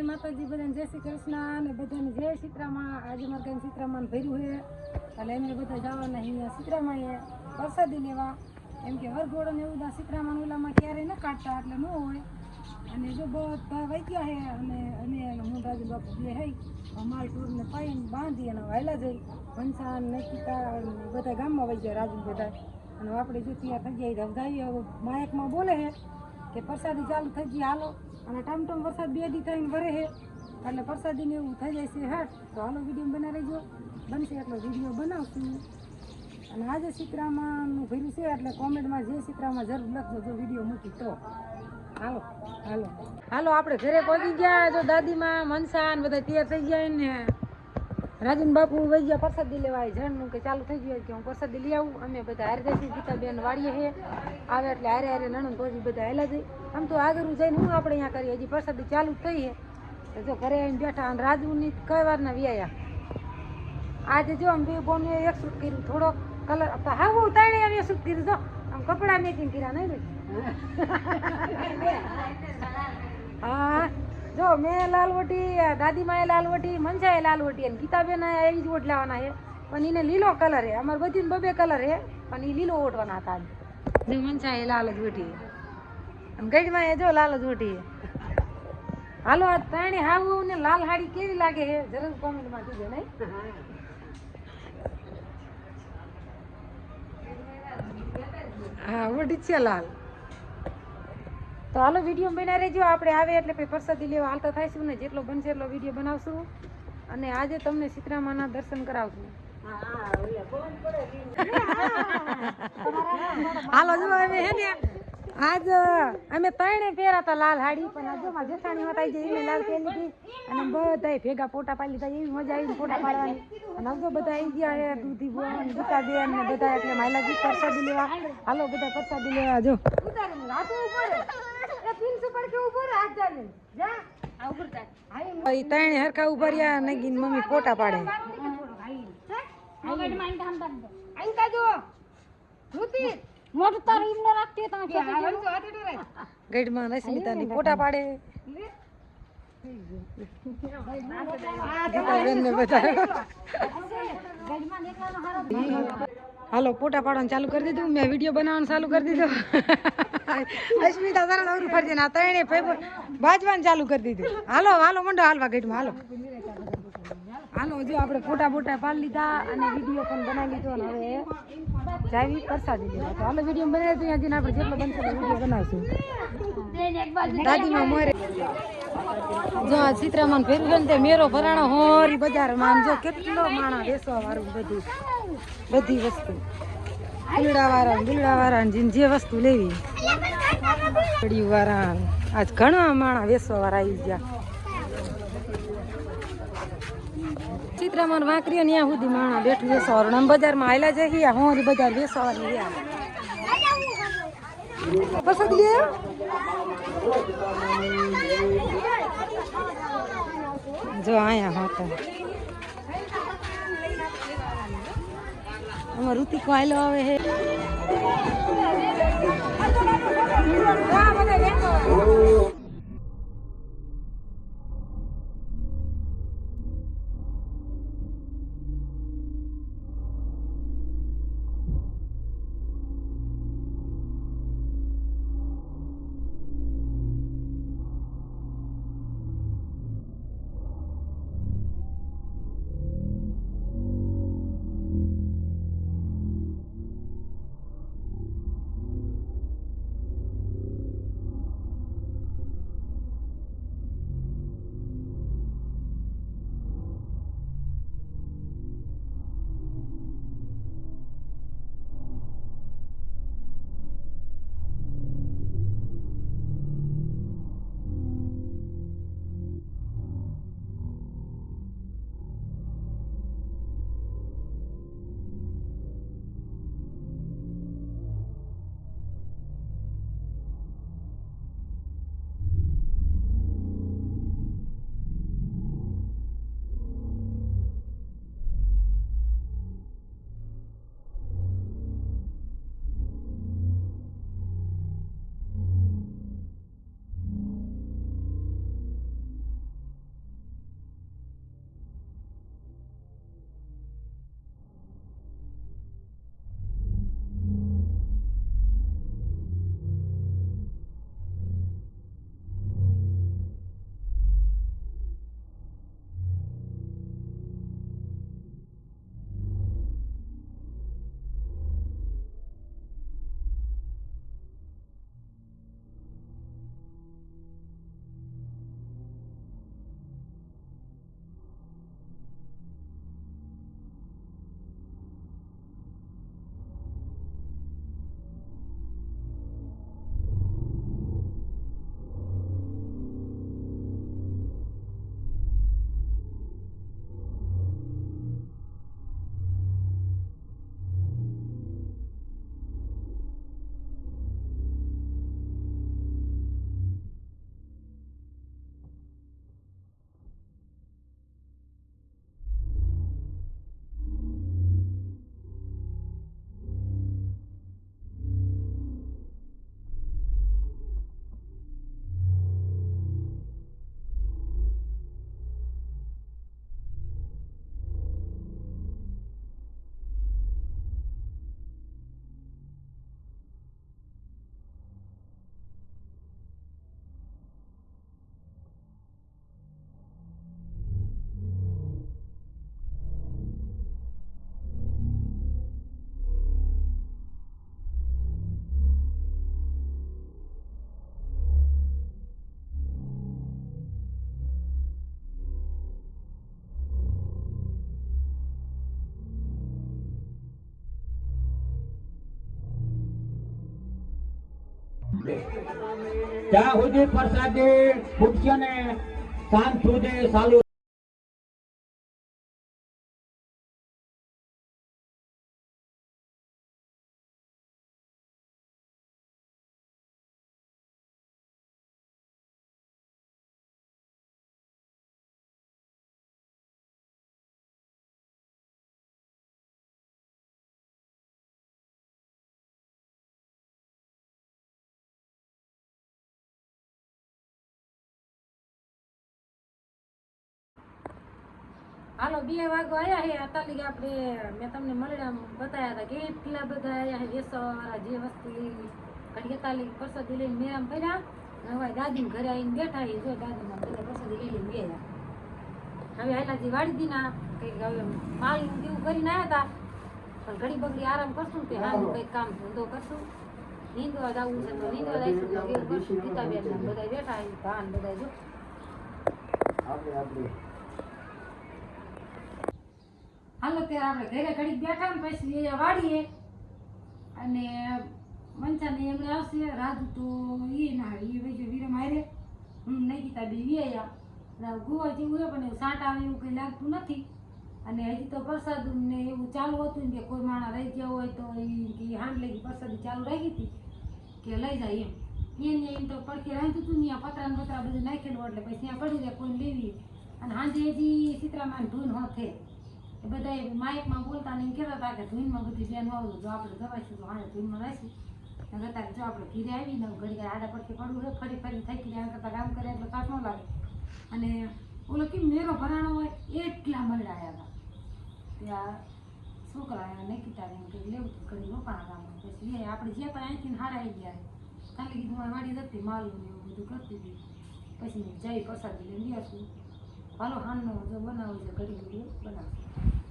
માતાજી બધાને જય શ્રી કૃષ્ણ અને બધાને જય સીતરામાં. આજે મારે કઈ સીતરામાં ભર્યું છે એટલે એમને બધા જવાના અહીંયા સીતરામાં પ્રસાદી લેવા. એમ કે વરઘોડો ને એવું સીતરામાં ઓલામાં ક્યારેય ન કાઢતા એટલે ન હોય. અને જો બધા વહી ગયા છે અને અમે હું રાજુ બાપુ બે હઈ માલ ટૂરને પાઈને બાંધી અને વહેલા જઈ વંશાન નૈતિકા બધા ગામમાં વહી ગયા રાજુ બધા. અને આપણે જો તૈયાર થઈ જાય ધવધાવી હવે માયકમાં બોલે છે કે પ્રસાદી ચાલુ થઈ ગઈ હાલો. અને ટમટમ વરસાદ બે દી થઈને વરે છે એટલે પ્રસાદીને એવું થઈ જાય છે હાટ. તો હાલો વિડીયો બનાવી રહેજો, બનશે એટલો વિડીયો બનાવશું. અને આજે સીતરામાનું ભર્યું છે એટલે કોમેન્ટમાં જે સીતરામાં જરૂર લખજો જો વિડીયો મૂકી તો. હાલો હાલો હાલો આપણે ઘરે પહોંચી ગયા. જો દાદીમાં મનસા બધા તૈયાર થઈ ગયા ને રાજન બાપુ વહી ગયા પ્રસાદી લેવા. જણનું કે ચાલુ થઈ ગયું કે હું પ્રસાદી લઈ આવું. અમે બધા હારે જઈશું, ગીતાબેન વાળીએ છે આવે એટલે હારે હારે નણંદ પછી બધા હેલા જઈ. આમ તો આગળ જઈને હું આપણે અહીંયા કરીએ, હજી પ્રસાદી ચાલુ જ થઈ છે. તો જો ઘરે આવીને બેઠા અને રાજુની કઈ વારના વ્યાયા. આજે જો આમ બે બોને એક શૂટ કર્યું, થોડોક કલર હા હું તાણે અમે શૂટ કર્યું. જો આમ કપડા મેચિંગ કર્યા નહીં ભાઈ. હા જો મેં લાલવટી, દાદીમાએ લાલવટી, મનસાએ લાલવટી અને ગીતાબેન એવી જ ઓટ લેવાના છે. પણ એને લીલો કલર છે. અમારે બધીને બબે કલર છે પણ એ લીલો ઓટવાના હતા. જો મનસાએ લાલ જ ઓટી અને ગઈડમાં એ જો લાલ જ ઓટી. હાલો આ ત્રણે હાવું ને લાલ હાડી કેવી લાગે છે જરૂર કોમેન્ટમાં કીધે નહીં. હા ઓટી છે લાલ. તો હાલો વિડીયો બનાવી રહેજો. આપણે આવે એટલે પછી પ્રસાદી લેવા હાલતા થઈશું ને જેટલો બનશે એટલો વિડીયો બનાવશું. અને આજે તમને સીતરામાના દર્શન કરાવશું. હાલો જો અમે હે ને આજ અમે ત્રણે પહેરાતા લાલ હાડી પણ આજે માં જેઠાણી હતા જે લાલ પહેરી લીધી અને બધા ભેગા ફોટા પાડી લીધા. એવી મજા આવી ફોટા પાડવાની. અને હવે બધા આવી ગયા છે દૂધી બોન ગીતાબેન ને બધા એટલે માયલાજી પ્રસાદી લેવા. હાલો બધા પ્રસાદી લેવા. જો ત્રણે હરખા ઉભા રહ્યા નગીન મમ્મી ફોટા પાડે. ગઈડમાં રશ્મિતાની ફોટા પાડે. હાલો ફોટા પાડવાનું ચાલુ કરી દીધું. મેં વિડીયો બનાવવાનું ચાલુ કરી દીધું. અસ્મિતા તરત અવરું ફરજે ના ત્રણે બાજવાનું ચાલુ કરી દીધું. હાલો હાલો મંડો હાલવા ગઈડમાં હાલો હાલો. જો આપણે ફોટા બોટા પાડી લીધા અને વિડીયો પણ બનાવી લીધો. અને હવે જાવી પ્રસાદી લેવા. તો હાલો વિડીયો બનાવી દઈએ. હજી આપણે જેટલો બનશે વિડીયો બનાવશું. દાદીમાં મોરે જો આ સીતરામાન ફેરવું છે ને તે મેરો ભરાણો હોરી બજારમાં. આમ જો કેટલો માણા વેસવા વાળું બધી વસ્તુ ગુલડા વાળા જે વસ્તુ લેવી કડી વાળા. આજ ઘણા માણા વેસવા વાળા આવી ગયા. સીતરામાન વાંકરીઓ ત્યાં સુધી માણા બેઠું વેસવા વાળું. બજારમાં આયલા જઈએ હોરી બજાર વેસવા વાળી પસંદ લે. જો અહીંયા હતા અમાર ઋતિક વાયલો આવે છે. જ્યાં સુધી પ્રસાદી ફૂટશે ને સાંજ સુધી ચાલુ. હાલો 2 વાગો આયા હે અતાલી આપણે મેં તમને મળ્યા બતાવ્યા હતા કે કેટલા બધા આયા હે વેસવાળા જે વસ્તુ લેવી ઘડી અતાલી પ્રસાદી લઈને મેરામ કર્યા હવે દાદીને ઘરે આવીને બેઠા એ જો દાદીના બધા પ્રસાદી લઈ લઈને ગયા હવે હાલાજી વાડી દીના કંઈક હવે માલ જેવું કરીને આવ્યા હતા પણ ઘડી બગડી આરામ કરશું કે હા કંઈક કામ ધંધો કરશું નીંદવા જવું છે તો નીંદવા જઈશું તો એવું કરશું ગીતાબેન બધા બેઠા ભાન બધા જો હાલો ત્યારે આપણે ઘરે ઘડી બેઠા ને પછી અહીંયા વાળીએ અને મંચાને એમણે આવશે રાજુ તો એ ના આવે એ વૈજો વીરે મારે હું નહીં કીધા બે વ્યાયા ગુવા જેવું છે પણ સાંટ આવે એવું કંઈ લાગતું નથી અને હજી તો પ્રસાદ ને એવું ચાલુ હતું ને કે કોઈ માણસ રહી ગયા હોય તો એ હાંડ લઈ પ્રસાદી ચાલુ રાખી હતી કે લઈ જાય એને એમ તો પડખે રાંધ્યું હતું ને પતરા ને બતરા બધું નાખેલું એટલે પછી ત્યાં પડી જાય કોઈને લેવી અને સાંજે હજી સીતરામાં ધૂન હોતે એ બધા માઇકમાં બોલતા ને એમ કહેતા હતા કે ધૂનમાં બધી બેન આવતું જો આપણે જવાઈશું તો હા ધૂનમાં રહીશું કરતા જો આપણે ઘીરે આવીને ઘડી આડા પડખે પડવું છે ફરી ફરી થઈ ગયા કરતાં કામ કરે એટલે કાટ ન લાગે અને ઓલો કેમ મેરો ભરાણો હોય એટલા મળ્યા ત્યાં છોકરા નક્કીતા એમ કે લેવું તો ઘડી રોકાણા ગામમાં પછી આપણે જે પણ અહીંથી હારા આવી ગયા ખાલી કીધું વાડી જતી માલું ને એવું બધું કરતી હતી પછી જઈ પ્રસાદી લઈને ગયા છું હાલો હાનનો જો બનાવું છે ઘડી ઘડી